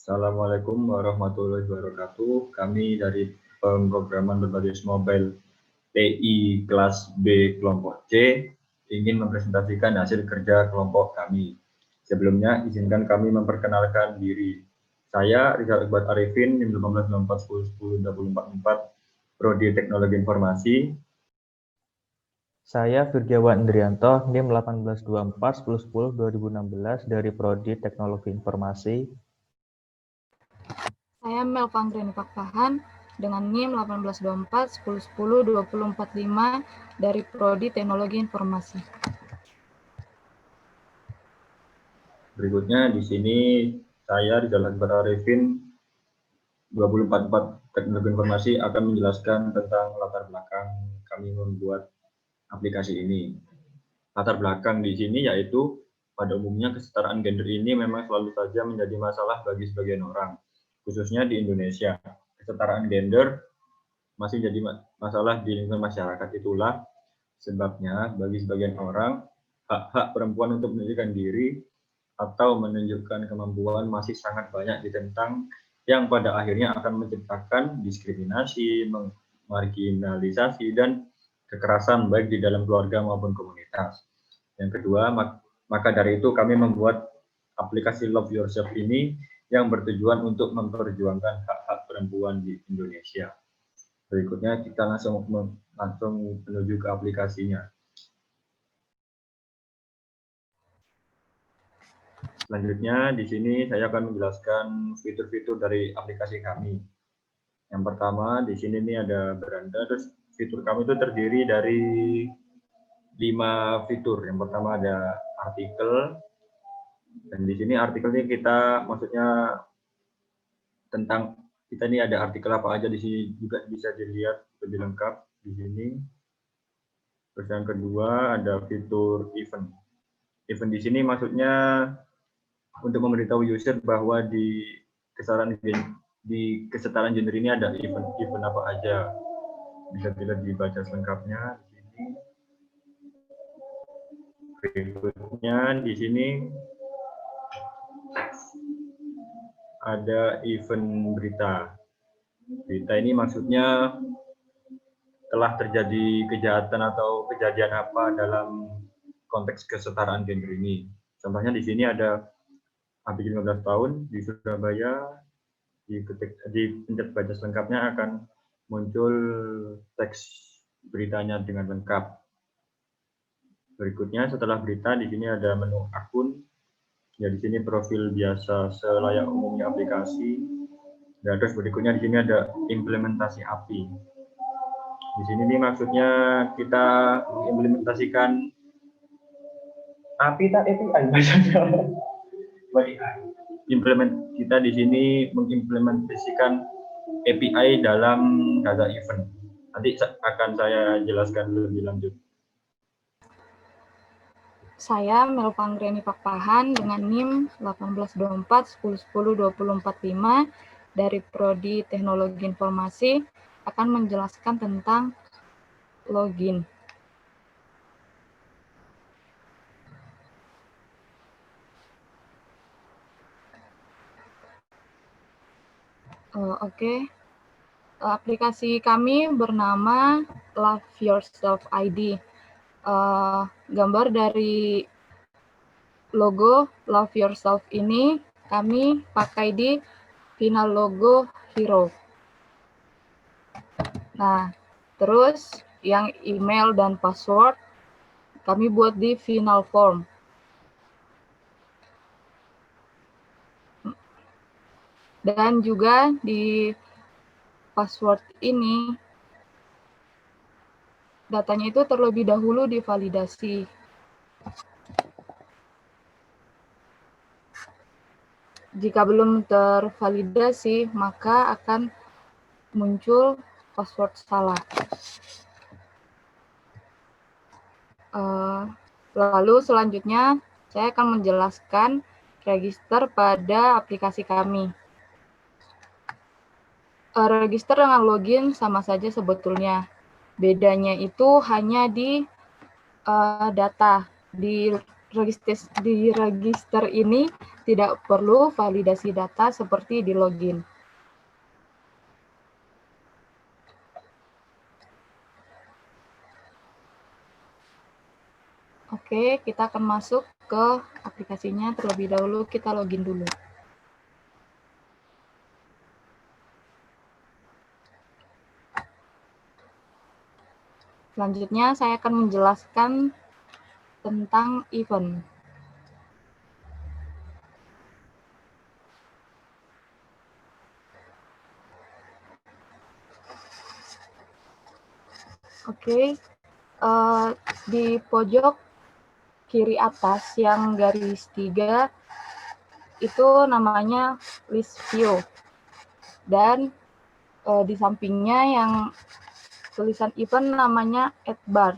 Assalamualaikum warahmatullahi wabarakatuh. Kami dari pemrograman berbasis mobile TI kelas B kelompok C ingin mempresentasikan hasil kerja kelompok kami. Sebelumnya, izinkan kami memperkenalkan diri. Saya Rizal Iqbal Arifin, NIM 1894101024, Prodi Teknologi Informasi. Saya Virgiawan Indrianto, NIM 182410102016 dari Prodi Teknologi Informasi. Saya Melva Anggreni Pakpahan dengan NIM 182410102045 dari Prodi Teknologi Informasi. Berikutnya di sini saya Rizal Iqbal Arifin 2044 Teknologi Informasi akan menjelaskan tentang latar belakang kami membuat aplikasi ini. Latar belakang di sini yaitu pada umumnya kesetaraan gender ini memang selalu saja menjadi masalah bagi sebagian orang, khususnya di Indonesia. Kesetaraan gender masih jadi masalah di lingkungan masyarakat. Itulah sebabnya bagi sebagian orang hak-hak perempuan untuk menunjukkan diri atau menunjukkan kemampuan masih sangat banyak ditentang, yang pada akhirnya akan menciptakan diskriminasi, marginalisasi, dan kekerasan baik di dalam keluarga maupun komunitas. Yang kedua, maka dari itu kami membuat aplikasi Love Yourself ini yang bertujuan untuk memperjuangkan hak-hak perempuan di Indonesia. Berikutnya kita langsung menuju ke aplikasinya. Selanjutnya di sini saya akan menjelaskan fitur-fitur dari aplikasi kami. Yang pertama di sini nih ada beranda, terus fitur kami itu terdiri dari 5 fitur. Yang pertama ada artikel, dan di sini artikel ini kita maksudnya tentang kita ini ada artikel apa aja, di sini juga bisa dilihat lebih lengkap di sini. Terus yang kedua ada fitur event. Event di sini maksudnya untuk memberitahu user bahwa di kesetaraan gender ini ada event apa aja. Bisa dilihat dibaca selengkapnya di sini. Berikutnya di sini ada event berita. Berita ini maksudnya telah terjadi kejahatan atau kejadian apa dalam konteks kesetaraan gender ini. Contohnya di sini ada adik 15 tahun di Surabaya, di pencet baca selengkapnya akan muncul teks beritanya dengan lengkap. Berikutnya setelah berita di sini ada menu akun. Ya di sini profil biasa selayak umumnya aplikasi. Dan terus berikutnya di sini ada implementasi API. Di sini nih maksudnya kita mengimplementasikan API bahasanya. Kita di sini mengimplementasikan API dalam data event. Nanti akan saya jelaskan lebih lanjut. Saya Melva Anggreni Pakpahan dengan NIM 182410102045 dari Prodi Teknologi Informasi akan menjelaskan tentang login. Oke. Aplikasi kami bernama Love Yourself ID. Gambar dari logo Love Yourself ini kami pakai di final logo hero. Nah, terus yang email dan password kami buat di final form. Dan juga di password ini datanya itu terlebih dahulu divalidasi. Jika belum tervalidasi, maka akan muncul password salah. Lalu selanjutnya saya akan menjelaskan register pada aplikasi kami. Register dengan login sama saja sebetulnya. Bedanya itu hanya di data. Di di register ini tidak perlu validasi data seperti di login. Oke, kita akan masuk ke aplikasinya. Terlebih dahulu kita login dulu. Selanjutnya saya akan menjelaskan tentang event. Oke, di pojok kiri atas yang garis 3 itu namanya list view, dan di sampingnya yang tulisan event namanya add bar.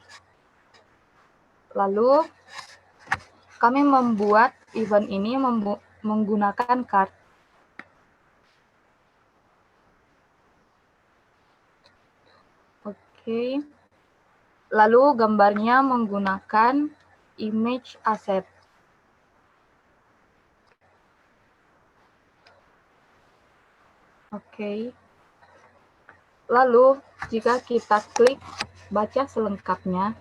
Lalu kami membuat event ini menggunakan card. Oke. Lalu gambarnya menggunakan image asset. Oke. Lalu jika kita klik baca selengkapnya,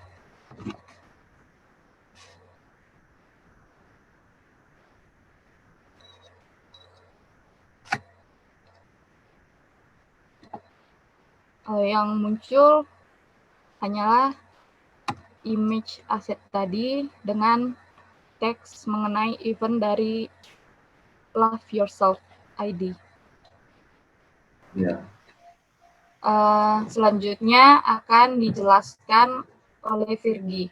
yang muncul hanyalah image asset tadi dengan teks mengenai event dari Love Yourself ID. Ya. Selanjutnya akan dijelaskan oleh Virgi.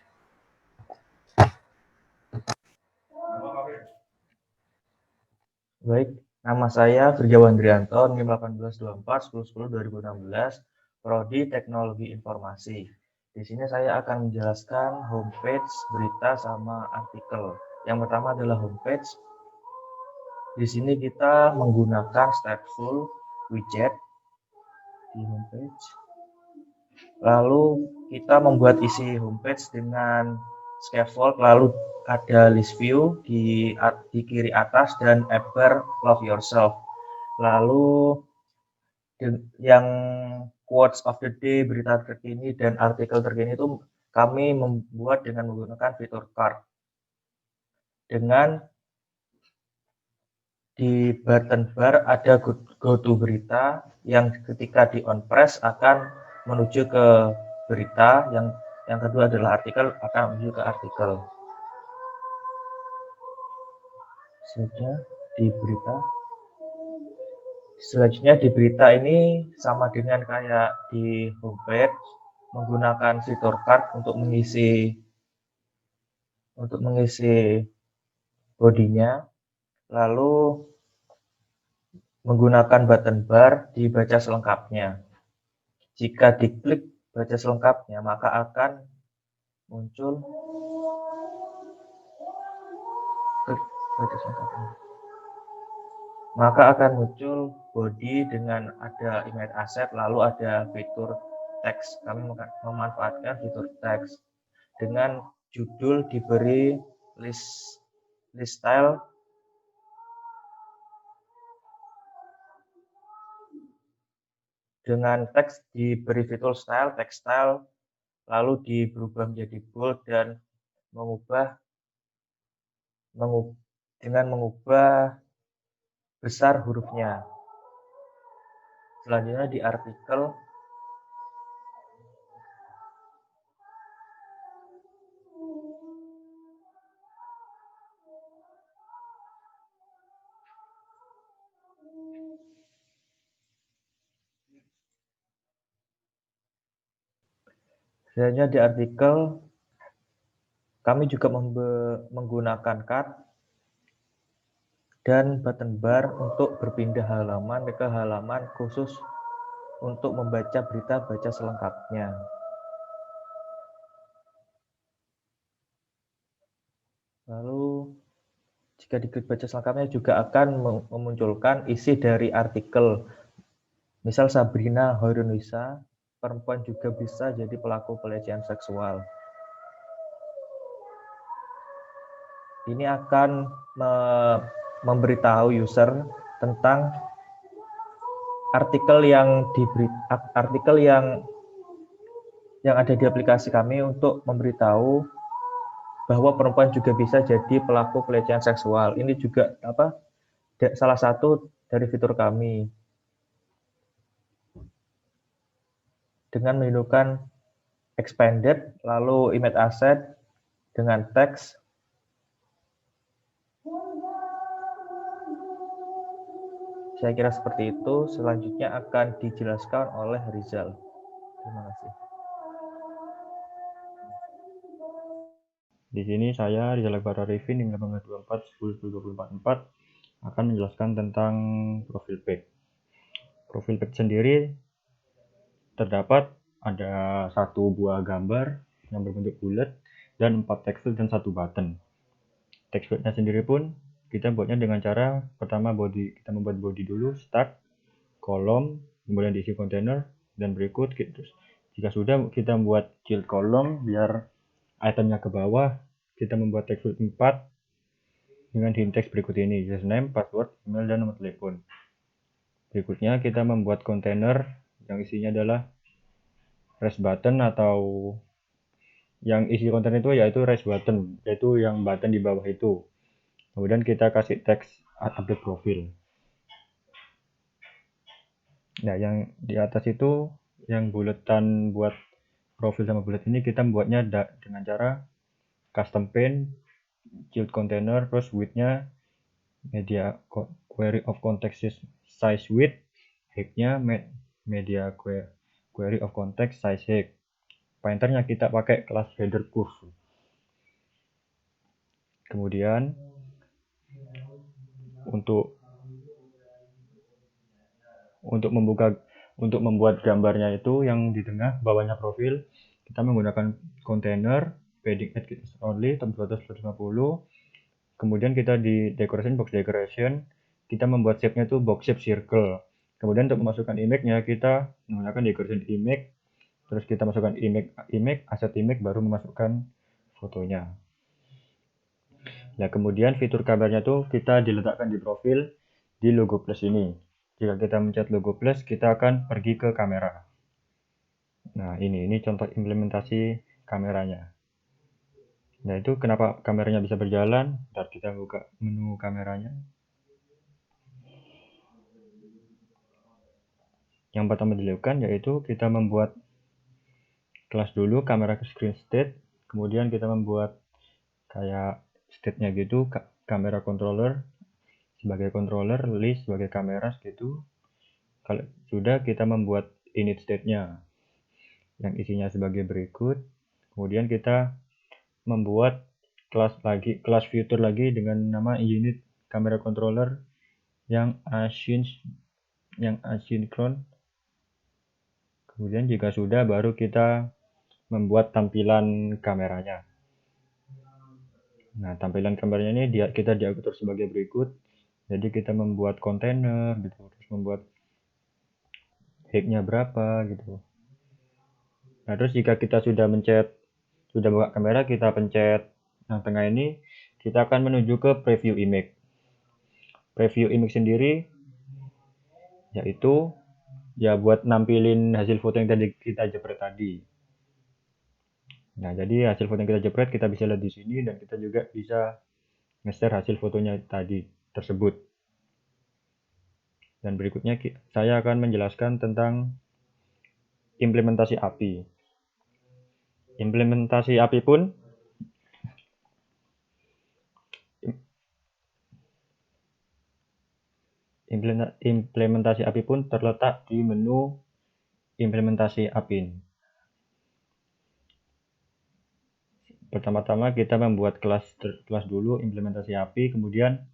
Baik, nama saya Firjawan Andrianto, NIM 1824-1010-2016, Prodi Teknologi Informasi. Di sini saya akan menjelaskan homepage, berita, sama artikel. Yang pertama adalah homepage. Di sini kita menggunakan stateful widget di homepage. Lalu kita membuat isi homepage dengan scaffold, lalu ada list view di kiri atas dan bar love yourself. Lalu yang quotes of the day, berita terkini, dan artikel terkini itu kami membuat dengan menggunakan fitur card. Dengan di button bar ada go to berita yang ketika di on press akan menuju ke berita, yang kedua adalah artikel akan menuju ke artikel. Selanjutnya di berita ini sama dengan kayak di homepage, menggunakan fitur card untuk mengisi bodinya, lalu menggunakan button bar dibaca selengkapnya. Jika diklik baca selengkapnya, maka akan muncul body dengan ada image asset, lalu ada fitur teks. Kami memanfaatkan fitur teks dengan judul diberi list style dengan teks diberi fitur style, text style, lalu berubah menjadi bold dan mengubah besar hurufnya. Selanjutnya di artikel, kami juga menggunakan card dan button bar untuk berpindah halaman ke halaman khusus untuk membaca berita baca selengkapnya. Lalu jika diklik baca selengkapnya juga akan memunculkan isi dari artikel. Misal Sabrina Hoirunisa, perempuan juga bisa jadi pelaku pelecehan seksual. ini akan memberitahu user tentang artikel yang ada di aplikasi kami untuk memberitahu bahwa perempuan juga bisa jadi pelaku pelecehan seksual. Ini juga salah satu dari fitur kami dengan menunjukkan expanded lalu image asset dengan teks. Saya kira seperti itu. Selanjutnya akan dijelaskan oleh Rizal. Terima kasih. Di sini saya Rizal Akbar Arifin 1824 akan menjelaskan tentang profil page. Profil page sendiri terdapat ada satu buah gambar yang berbentuk bulat dan 4 text field dan 1 button. Text fieldnya sendiri pun kita buatnya dengan cara pertama kita membuat body dulu, start, kolom, kemudian diisi kontainer dan berikut. Terus jika sudah kita membuat child kolom biar itemnya ke bawah, kita membuat text field 4 dengan hint text berikut ini, username, password, email, dan nomor telepon. Berikutnya kita membuat kontainer yang isinya adalah rest button atau yang isi konten itu yaitu rest button, yaitu yang button di bawah itu. Kemudian kita kasih teks update profil. Nah, yang di atas itu yang buletan buat profil sama bulet ini kita membuatnya dengan cara custom pane, child container, terus width-nya media query of context size width, height-nya media query of context size height. Pointernya kita pakai kelas header curve. Kemudian untuk membuat gambarnya itu yang di tengah bawahnya profil, kita menggunakan container padding at only top 250. Kemudian kita di decoration box decoration kita membuat shape-nya itu box shape circle. Kemudian untuk memasukkan image-nya kita menggunakan decoration image, terus kita masukkan image asset image baru memasukkan fotonya. Nah, kemudian fitur kabarnya tuh kita diletakkan di profil di logo plus ini. Jika kita mencet logo plus, kita akan pergi ke kamera. Nah, ini contoh implementasi kameranya. Nah, itu kenapa kameranya bisa berjalan? Ntar kita buka menu kameranya. Yang pertama dilakukan yaitu kita membuat kelas dulu kamera screen state, kemudian kita membuat kayak state-nya gitu, kamera controller sebagai controller, list sebagai kamera gitu. Kalau sudah kita membuat init state-nya yang isinya sebagai berikut. Kemudian kita membuat kelas filter lagi dengan nama unit kamera controller yang asynchron. Kemudian jika sudah baru kita membuat tampilan kameranya. Nah, tampilan kameranya ini kita diatur sebagai berikut. Jadi kita membuat kontainer gitu, terus membuat height-nya berapa gitu. Nah, terus jika kita sudah buka kamera, kita pencet yang tengah ini, kita akan menuju ke preview image. Preview image sendiri yaitu ya buat nampilin hasil foto yang tadi kita jepret tadi. Nah, jadi hasil foto yang kita jepret kita bisa lihat di sini dan kita juga bisa nge-share hasil fotonya tadi tersebut. Dan berikutnya saya akan menjelaskan tentang implementasi API. Implementasi API pun terletak di menu implementasi API. Pertama-tama kita membuat kelas dulu implementasi API, kemudian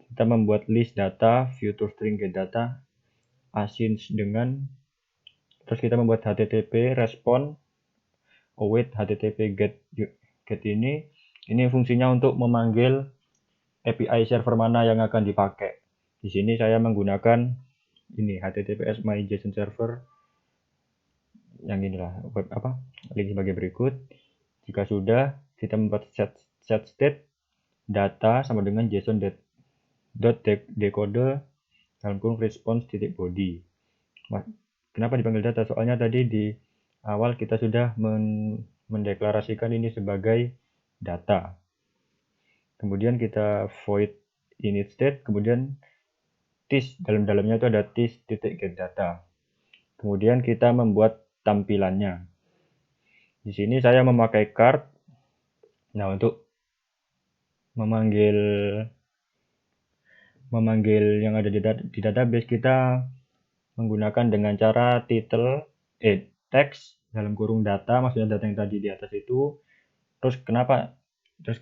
kita membuat list data, view to string get data, async dengan, terus kita membuat HTTP respond, await HTTP get ini fungsinya untuk memanggil API server mana yang akan dipakai. Di sini saya menggunakan ini HTTPS my JSON server yang inilah link sebagai berikut. Jika sudah kita membuat set state, data sama dengan JSON.decode dalam kurung response titik body. Kenapa dipanggil data? Soalnya tadi di awal kita sudah mendeklarasikan ini sebagai data. Kemudian kita void init state, kemudian this, dalamnya itu ada this.getData. Kemudian kita membuat tampilannya. Di sini saya memakai card. Nah, untuk memanggil yang ada di database, kita menggunakan dengan cara title text dalam kurung data, maksudnya data yang tadi di atas itu. Terus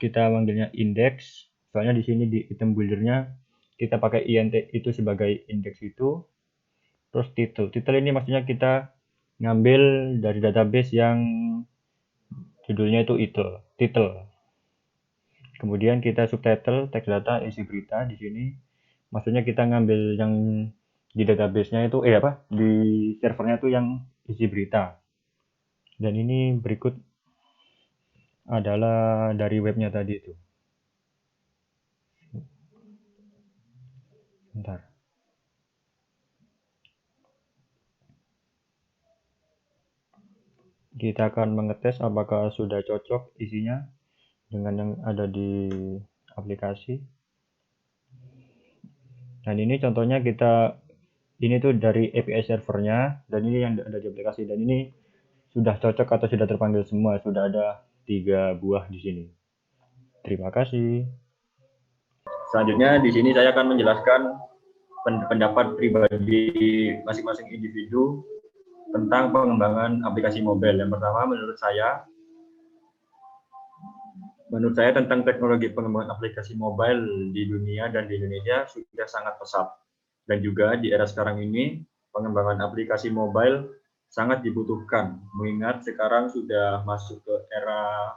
kita manggilnya index, soalnya di sini di item buildernya kita pakai int itu sebagai index itu. Terus title ini maksudnya kita ngambil dari database yang judulnya itu title. Kemudian kita subtitle text data isi berita di sini. Maksudnya kita ngambil yang di database-nya itu di servernya itu yang isi berita. Dan ini berikut adalah dari webnya tadi itu. Bentar. Kita akan mengetes apakah sudah cocok isinya dengan yang ada di aplikasi. Dan ini contohnya ini tuh dari API servernya, dan ini yang ada di aplikasi, dan ini sudah cocok atau sudah terpanggil semua, sudah ada 3 buah di sini. Terima kasih. Selanjutnya di sini saya akan menjelaskan pendapat pribadi masing-masing individu tentang pengembangan aplikasi mobile. Yang pertama, menurut saya tentang teknologi pengembangan aplikasi mobile di dunia dan di Indonesia sudah sangat pesat. Dan juga di era sekarang ini, pengembangan aplikasi mobile sangat dibutuhkan, mengingat sekarang sudah masuk ke era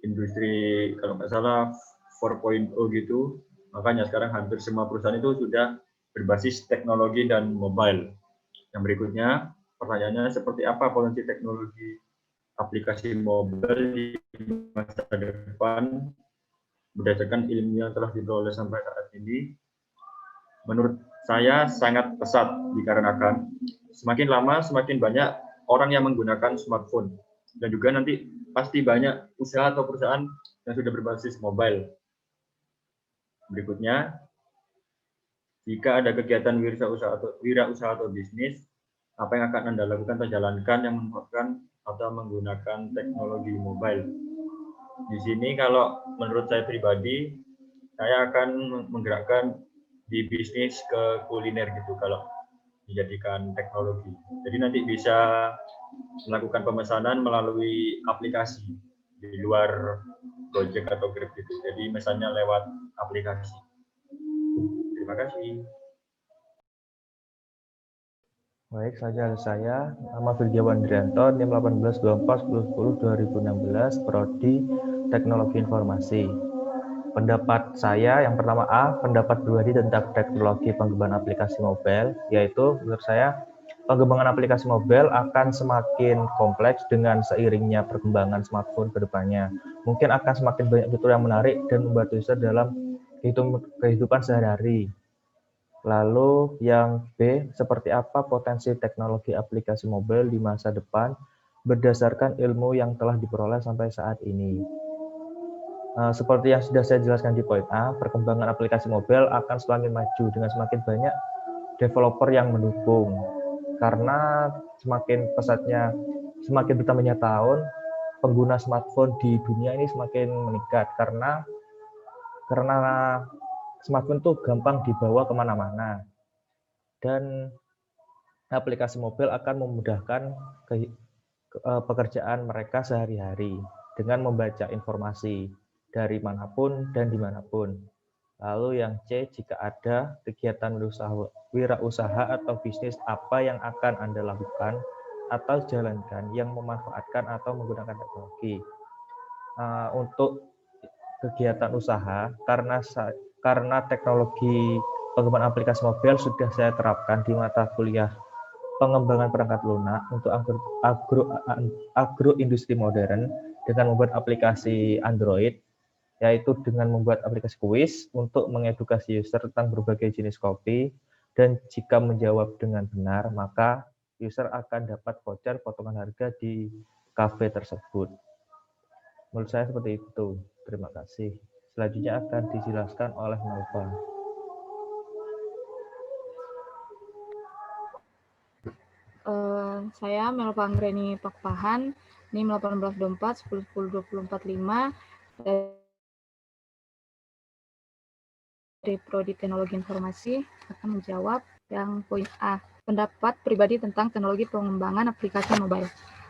industri, kalau nggak salah, 4.0 gitu. Makanya sekarang hampir semua perusahaan itu sudah berbasis teknologi dan mobile. Yang berikutnya, pertanyaannya seperti apa potensi teknologi aplikasi mobile di masa depan berdasarkan ilmu yang telah diperoleh sampai saat ini? Menurut saya sangat pesat, dikarenakan semakin lama semakin banyak orang yang menggunakan smartphone, dan juga nanti pasti banyak usaha atau perusahaan yang sudah berbasis mobile. Berikutnya, jika ada kegiatan wirausaha atau bisnis, apa yang akan Anda lakukan atau jalankan yang merupakan atau menggunakan teknologi mobile? Di sini kalau menurut saya pribadi, saya akan menggerakkan di bisnis ke kuliner gitu kalau dijadikan teknologi. Jadi nanti bisa melakukan pemesanan melalui aplikasi di luar Gojek atau Grab gitu. Jadi misalnya lewat aplikasi. Terima kasih. Baik, saya nama Firjawan Drianto, NIM 182410102016, Prodi Teknologi Informasi. Pendapat saya yang pertama pendapat pribadi tentang teknologi pengembangan aplikasi mobile, yaitu menurut saya pengembangan aplikasi mobile akan semakin kompleks dengan seiringnya perkembangan smartphone ke depannya. Mungkin akan semakin banyak fitur yang menarik dan membantu user dalam kehidupan sehari-hari. Lalu yang B, seperti apa potensi teknologi aplikasi mobile di masa depan berdasarkan ilmu yang telah diperoleh sampai saat ini. Seperti yang sudah saya jelaskan di poin A, perkembangan aplikasi mobile akan semakin maju dengan semakin banyak developer yang mendukung. Karena semakin bertambahnya tahun, pengguna smartphone di dunia ini semakin meningkat karena smartphone itu gampang dibawa kemana-mana, dan aplikasi mobile akan memudahkan pekerjaan mereka sehari-hari dengan membaca informasi dari manapun dan dimanapun. Lalu yang C, jika ada kegiatan wirausaha atau bisnis, apa yang akan Anda lakukan atau jalankan yang memanfaatkan atau menggunakan teknologi? Untuk kegiatan usaha, karena teknologi pengembangan aplikasi mobile sudah saya terapkan di mata kuliah pengembangan perangkat lunak untuk agroindustri modern dengan membuat aplikasi Android. yaitu dengan membuat aplikasi kuis untuk mengedukasi user tentang berbagai jenis kopi, dan jika menjawab dengan benar, maka user akan dapat voucher potongan harga di kafe tersebut. Menurut saya seperti itu. Terima kasih. Selanjutnya akan dijelaskan oleh Nova. Saya Melva Anggreni Pakpahan, NIM 1824 101024 dari Prodi Teknologi Informasi akan menjawab yang poin A. Pendapat pribadi tentang teknologi pengembangan aplikasi mobile.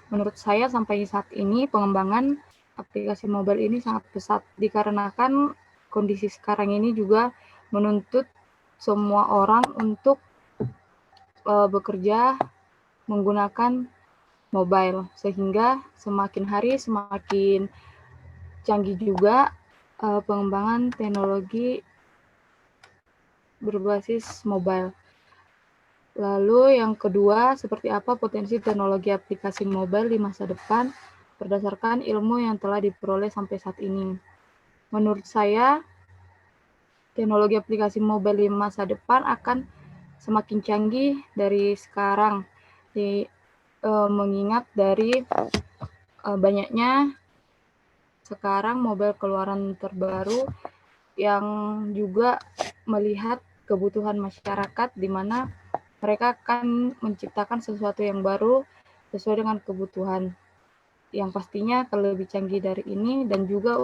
Menurut saya sampai saat ini pengembangan aplikasi mobile ini sangat pesat dikarenakan kondisi sekarang ini juga menuntut semua orang untuk bekerja menggunakan mobile, sehingga semakin hari semakin canggih juga pengembangan teknologi berbasis mobile. Lalu yang kedua, seperti apa potensi teknologi aplikasi mobile di masa depan berdasarkan ilmu yang telah diperoleh sampai saat ini. Menurut saya, teknologi aplikasi mobile di masa depan akan semakin canggih dari sekarang, mengingat dari banyaknya sekarang mobile keluaran terbaru yang juga melihat kebutuhan masyarakat, di mana mereka akan menciptakan sesuatu yang baru sesuai dengan kebutuhan, yang pastinya akan lebih canggih dari ini, dan juga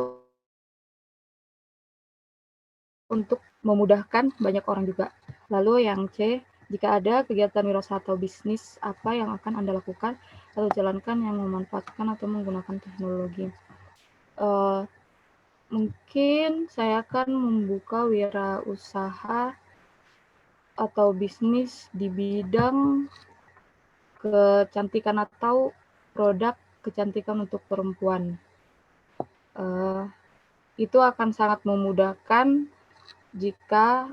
untuk memudahkan banyak orang juga. Lalu yang C, jika ada kegiatan wirausaha atau bisnis, apa yang akan Anda lakukan atau jalankan yang memanfaatkan atau menggunakan teknologi? Mungkin saya akan membuka wirausaha atau bisnis di bidang kecantikan atau produk kecantikan untuk perempuan. Itu akan sangat memudahkan jika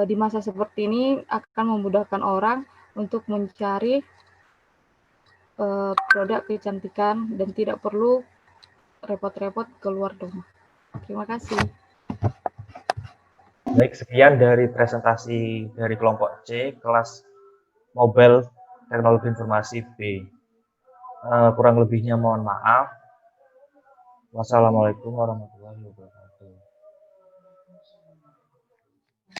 di masa seperti ini akan memudahkan orang untuk mencari produk kecantikan dan tidak perlu repot-repot keluar rumah. Terima kasih. Baik, sekian dari presentasi dari kelompok C, kelas Mobile Teknologi Informasi B. Kurang lebihnya mohon maaf. Wassalamualaikum warahmatullahi wabarakatuh.